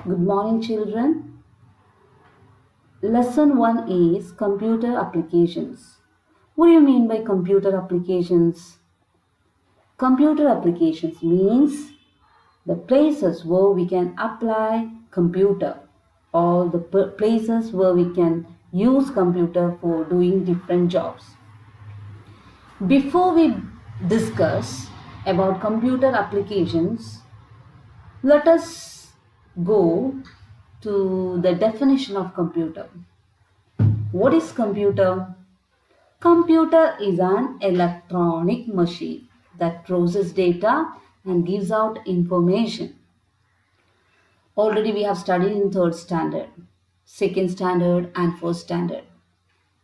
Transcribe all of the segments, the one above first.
Good morning, children. Lesson 1 is computer applications. What do you mean by computer applications? Computer applications means the places where we can apply computer or the places where we can use computer for doing different jobs. Before we discuss about computer applications, let us go to the definition of computer. What is computer? Computer is an electronic machine that processes data and gives out information. Already we have studied in third standard, second standard and first standard.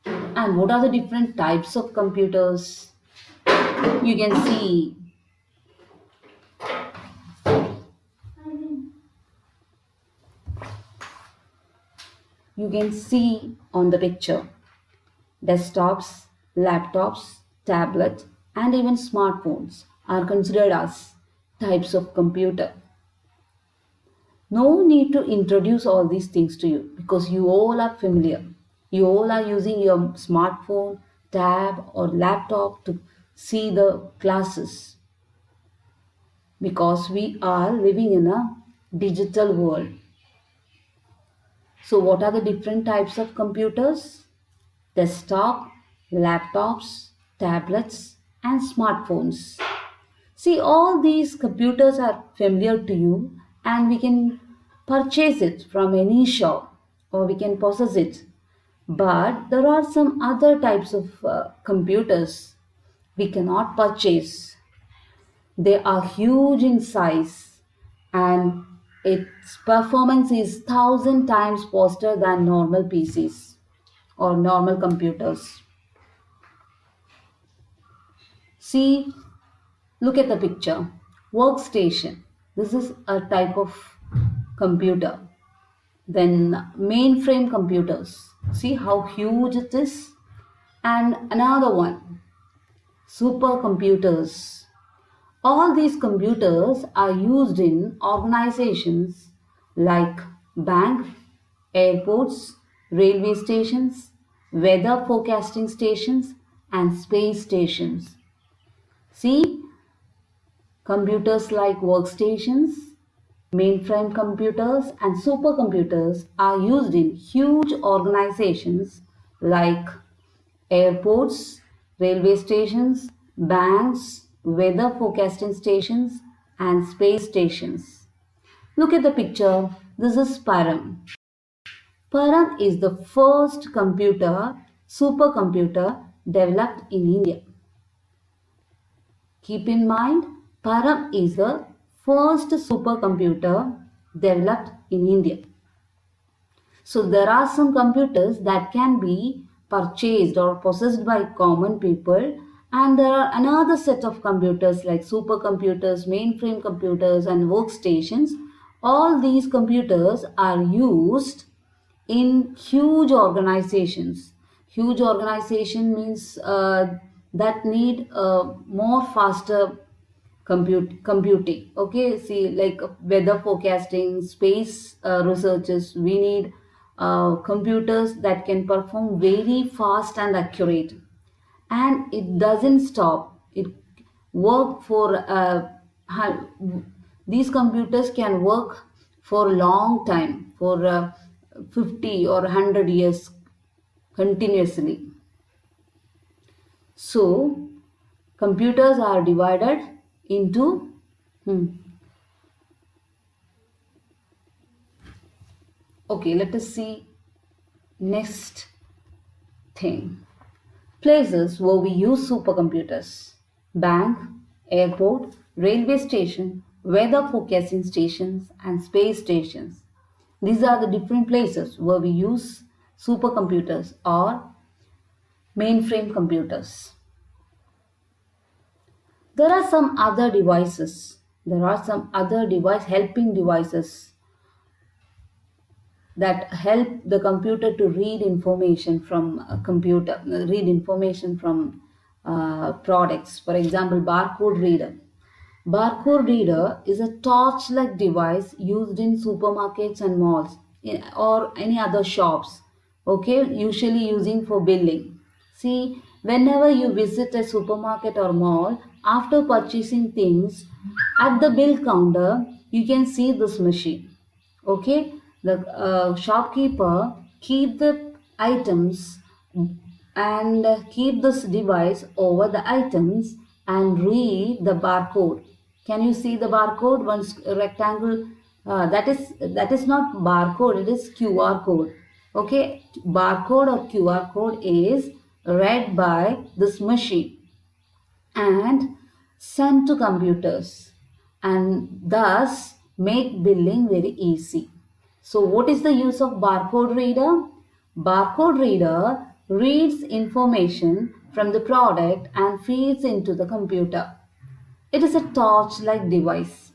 And what are the different types of computers? You can see on the picture desktops, laptops, tablets, and even smartphones are considered as types of computer. No need to introduce all these things to you because you all are familiar. You all are using your smartphone, tab, or laptop to see the classes because we are living in a digital world. So, what are the different types of computers? Desktop, laptops, tablets, and smartphones. See, all these computers are familiar to you, and we can purchase it from any shop or we can possess it. But there are some other types of computers we cannot purchase. They are huge in size and its performance is 1,000 times faster than normal PCs or normal computers. See, look at the picture. Workstation. This is a type of computer. Then mainframe computers. See how huge it is? And another one, supercomputers. All these computers are used in organizations like bank, airports, railway stations, weather forecasting stations, and space stations. See, computers like workstations, mainframe computers, and supercomputers are used in huge organizations like airports, railway stations, banks, weather forecasting stations, and space stations. Look at the picture. This is Param. Param is the first supercomputer developed in India. Keep in mind, Param is the first supercomputer developed in India. So there are some computers that can be purchased or possessed by common people, and there are another set of computers like supercomputers, mainframe computers, and workstations. All these computers are used in huge organizations. Huge organization means that need more faster computing. Okay, see, like weather forecasting, space researches, we need computers that can perform very fast and accurate. And it doesn't stop. It work for these computers can work for a long time, for 50 or 100 years continuously. So computers are divided into okay, let us see next thing. Places where we use supercomputers: bank, airport, railway station, weather forecasting stations, and space stations. These are the different places where we use supercomputers or mainframe computers. There are some other devices. There are some other helping devices that help the computer to read information from a computer, read information from products. For example, barcode reader. Barcode reader is a torch-like device used in supermarkets and malls or any other shops. Okay, usually using for billing. See, whenever you visit a supermarket or mall, after purchasing things, at the bill counter, you can see this machine. Okay, the shopkeeper keep the items and keep this device over the items and read the barcode. Can you see the barcode? One rectangle, that is not barcode, it is QR code. Okay, barcode or QR code is read by this machine and sent to computers and thus make billing very easy. So what is the use of barcode reader? Barcode reader reads information from the product and feeds into the computer. It is a torch-like device.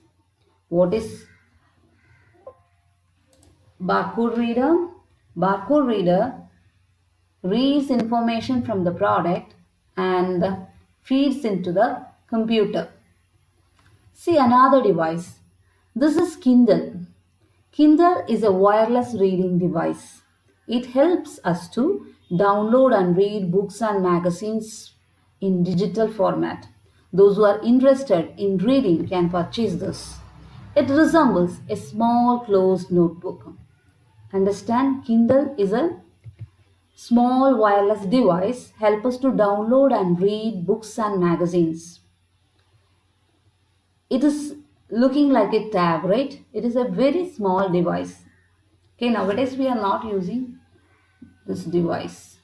What is barcode reader? Barcode reader reads information from the product and feeds into the computer. See another device. This is Kindle. Kindle is a wireless reading device. It helps us to download and read books and magazines in digital format. Those who are interested in reading can purchase this. It resembles a small closed notebook. Understand? Kindle is a small wireless device help us to download and read books and magazines. It is looking like a tab, right? It is a very small device. Okay, nowadays we are not using this device.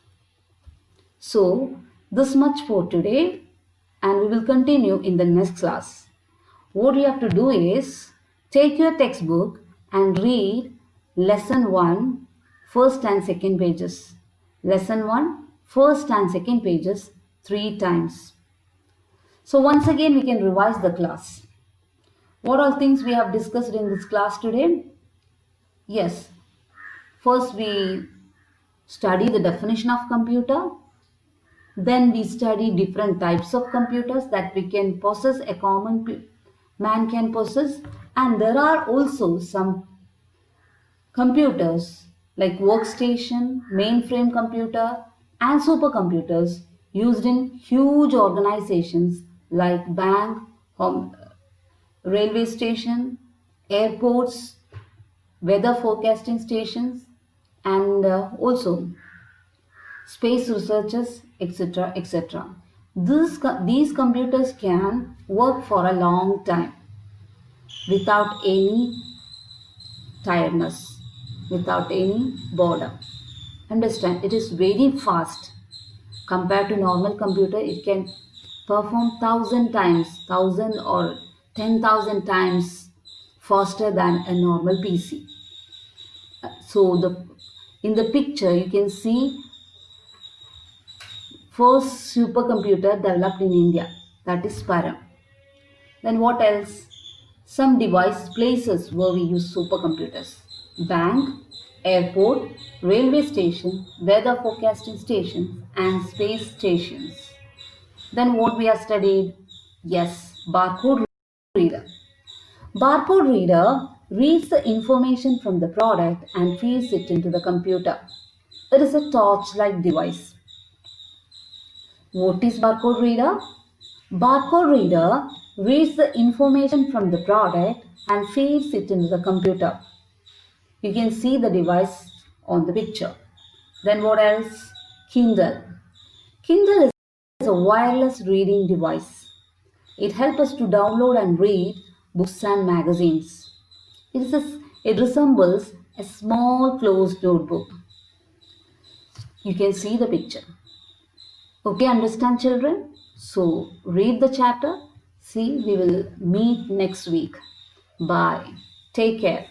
So, this much for today and we will continue in the next class. What you have to do is take your textbook and read lesson 1, first and second pages. Lesson 1, first and second pages 3 times. So once again we can revise the class. What all things we have discussed in this class today? Yes, first we study the definition of computer. Then we study different types of computers that we can possess, a common man can possess. And there are also some computers like workstation, mainframe computer and supercomputers used in huge organizations like bank, railway station, airports, weather forecasting stations and also space researchers, etc. etc. These computers can work for a long time without any tiredness, without any boredom. Understand, it is very fast. Compared to normal computer, it can perform 1,000 or 10,000 times faster than a normal PC. So in the picture you can see first supercomputer developed in India, that is Param. Then what else? Some device places where we use supercomputers. Bank, airport, railway station, weather forecasting stations and space stations. Then what we have studied? Yes, barcode reader. Barcode reader reads the information from the product and feeds it into the computer. It is a torch-like device. What is barcode reader? Barcode reader reads the information from the product and feeds it into the computer. You can see the device on the picture. Then what else? Kindle. Kindle is a wireless reading device. It helps us to download and read books and magazines. It resembles a small closed notebook. You can see the picture. Okay, understand children? So read the chapter. See, we will meet next week. Bye. Take care.